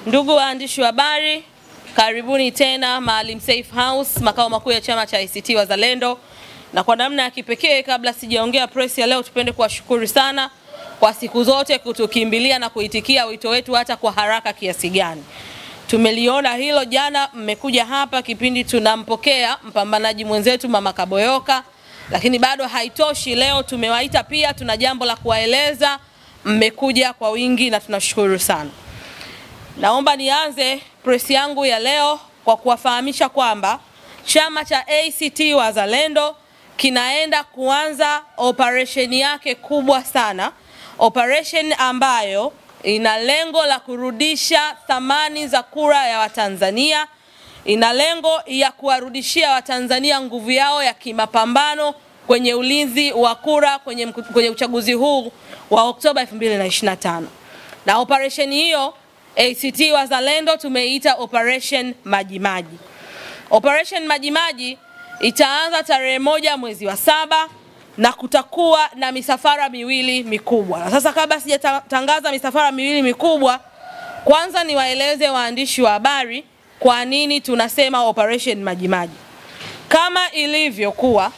Ndugu waandishi wa habari, karibuni tena Maalim Seif House, makao makuu ya chama cha ACT Wazalendo. Na kwa namna ya kipekee, kabla sijaongea press ya leo, tupende kuwashukuru sana kwa siku zote kutukimbilia na kuitikia wito wetu hata kwa haraka kiasi gani. Tumeliona hilo jana, mmekuja hapa kipindi tunampokea mpambanaji mwenzetu Mama Kaboyoka, lakini bado haitoshi. Leo tumewaita pia, tuna jambo la kuwaeleza, mmekuja kwa wingi na tunashukuru sana. Naomba nianze press yangu ya leo kwa kuwafahamisha kwamba chama cha ACT Wazalendo kinaenda kuanza operation yake kubwa sana, operation ambayo ina lengo la kurudisha thamani za kura ya Watanzania, ina lengo ya kuwarudishia Watanzania nguvu yao ya kimapambano kwenye ulinzi wa kura kwenye uchaguzi huu wa Oktoba 2025. Na operation hiyo ACT Wazalendo tumeita Operation Majimaji. Operation Majimaji itaanza tarehe 1 mwezi wa 7 na kutakuwa na misafara miwili mikubwa. Sasa kabla sijatangaza misafara miwili mikubwa, kwanza niwaeleze waandishi wa habari kwa nini tunasema Operation Majimaji. Kama ilivyokuwa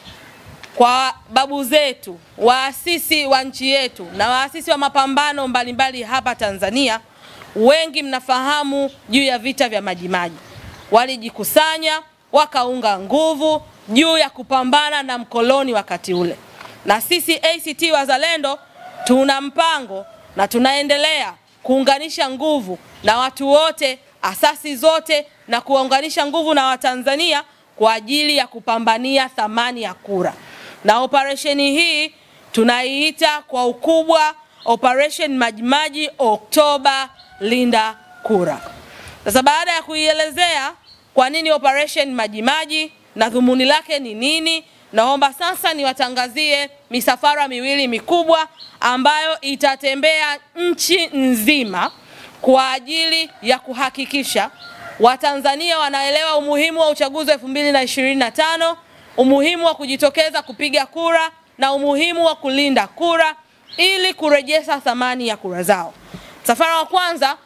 kwa babu zetu, waasisi wa nchi yetu na waasisi wa mapambano mbalimbali hapa Tanzania, wengi mnafahamu juu ya vita vya Majimaji. Walijikusanya, wakaunga nguvu juu ya kupambana na mkoloni wakati ule. Na sisi ACT Wazalendo tuna mpango na tunaendelea kuunganisha nguvu na watu wote, asasi zote, na kuunganisha nguvu na Watanzania kwa ajili ya kupambania thamani ya kura. Na operation hii tunaiita kwa ukubwa Operation Majimaji Oktoba Linda Kura. Sasa baada ya kuielezea kwa nini Operation Majimaji na dhumuni lake ni nini, naomba sasa niwatangazie misafara miwili mikubwa ambayo itatembea nchi nzima kwa ajili ya kuhakikisha Watanzania wanaelewa umuhimu wa uchaguzi wa 2025, umuhimu wa kujitokeza kupiga kura na umuhimu wa kulinda kura ili kurejesha thamani ya kura zao. Safari wa kwanza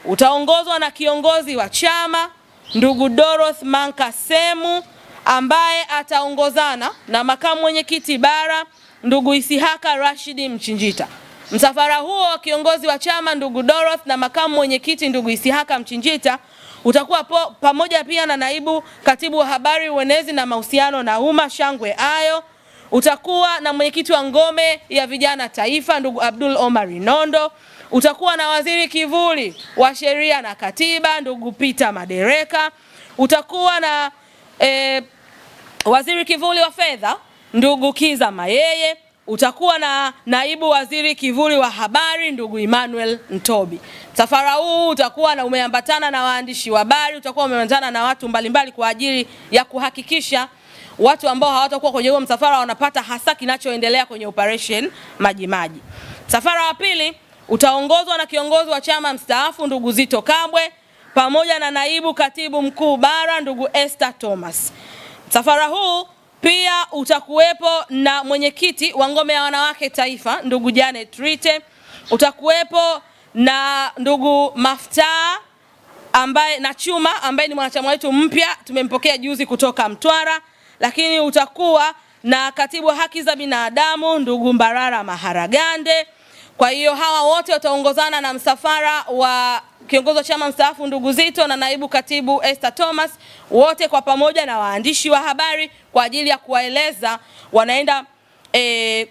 utaongozwa na kiongozi wa chama ndugu Dorothy Mankasemu, ambaye ataongozana na makamu mwenyekiti bara ndugu Isihaka Rashidi Mchinjita. Msafara huo wa kiongozi wa chama ndugu Dorothy na makamu mwenyekiti ndugu Isihaka Mchinjita utakuwa pamoja pia na naibu katibu wa habari, uenezi na mahusiano na umma Shangwe Ayo. Utakuwa na mwenyekiti wa ngome ya vijana taifa ndugu Abdul Omar Nondo. Utakuwa na waziri kivuli wa sheria na katiba ndugu Peter Madereka. Utakuwa na waziri kivuli wa fedha ndugu Kiza Mayeye. Utakuwa na naibu waziri kivuli wa habari ndugu Emmanuel Ntobi. Safara huu utakuwa na umeambatana na waandishi wa habari, utakuwa umeambatana na watu mbalimbali kwa ajili ya kuhakikisha watu ambao hawatakuwa kwenye huo msafara wanapata hasa kinachoendelea kwenye Operation Majimaji. Safara wa pili utaongozwa na kiongozi wa chama mstaafu ndugu Zito Kabwe pamoja na naibu katibu mkuu bara ndugu Esther Thomas. Safara huu pia utakuwepo na mwenyekiti wa ngome ya wanawake taifa ndugu Janet Rite. Utakuwepo na ndugu Maftaa ambaye na Chuma ambaye ni mwanachama wetu mpya, tumempokea juzi kutoka Mtwara. Lakini utakuwa na katibu wa haki za binadamu ndugu Mbarara Maharagande. Kwa hiyo hawa wote wataongozana na msafara wa kiongozi wa chama mstaafu ndugu Zito na naibu katibu Esther Thomas, wote kwa pamoja na waandishi wa habari kwa ajili ya kuwaeleza wanaenda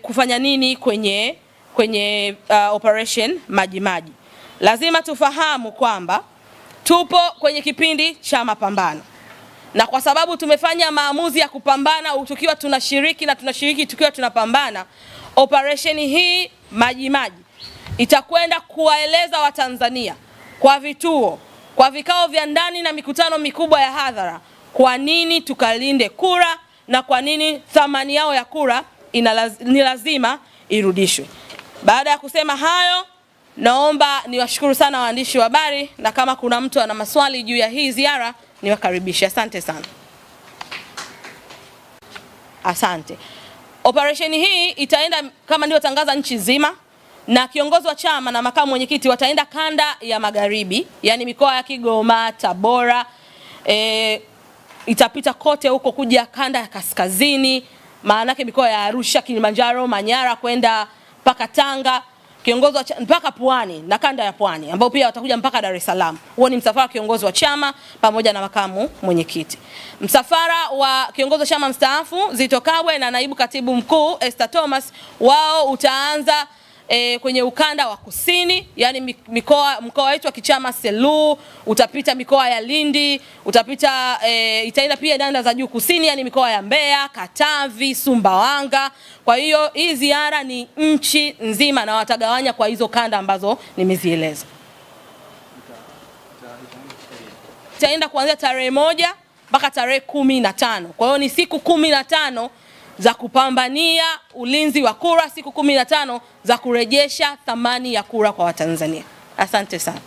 kufanya nini kwenye Operation Majimaji. Lazima tufahamu kwamba tupo kwenye kipindi cha mapambano. Na kwa sababu tumefanya maamuzi ya kupambana tukiwa tunashiriki na tunashiriki tukiwa tunapambana, operation hii Majimaji itakwenda kuwaeleza Watanzania kwa vituo, kwa vikao vya ndani na mikutano mikubwa ya hadhara kwa nini tukalinde kura na kwa nini thamani yao ya kura ni lazima irudishwe. Baada ya kusema hayo, naomba niwashukuru sana waandishi wa habari, na kama kuna mtu ana maswali juu ya hii ziara niwakaribisha. Asante sana. Asante. Operation hii itaenda kama ndio tangaza nchi nzima. na kiongozi wa chama na makamu mwenyekiti wataenda kanda ya magharibi, yani mikoa ya Kigoma, Tabora, itapita kote huko kuja kanda ya kaskazini, maana yake mikoa ya Arusha, Kilimanjaro, Manyara kwenda mpaka Tanga, kiongozi wa mpaka Pwani na kanda ya Pwani ambao pia watakuja mpaka Dar es Salaam. Huo ni msafara wa kiongozi wa chama pamoja na makamu mwenyekiti. Msafara wa kiongozi wa chama mstaafu Zitto Kabwe na naibu katibu mkuu Esther Thomas, wao utaanza kwenye ukanda wa kusini, yani mkoa wetu wa kichama Selu, utapita mikoa ya Lindi, utapita itaenda pia nyanda za juu kusini, yani mikoa ya Mbeya, Katavi, Sumbawanga. Kwa hiyo hii ziara ni nchi nzima na watagawanya kwa hizo kanda ambazo nimezieleza. Itaenda kuanzia tarehe 1 mpaka tarehe 15. Kwa hiyo ni siku 15 za kupambania ulinzi wa kura, siku 15 za kurejesha thamani ya kura kwa Watanzania. Asante sana.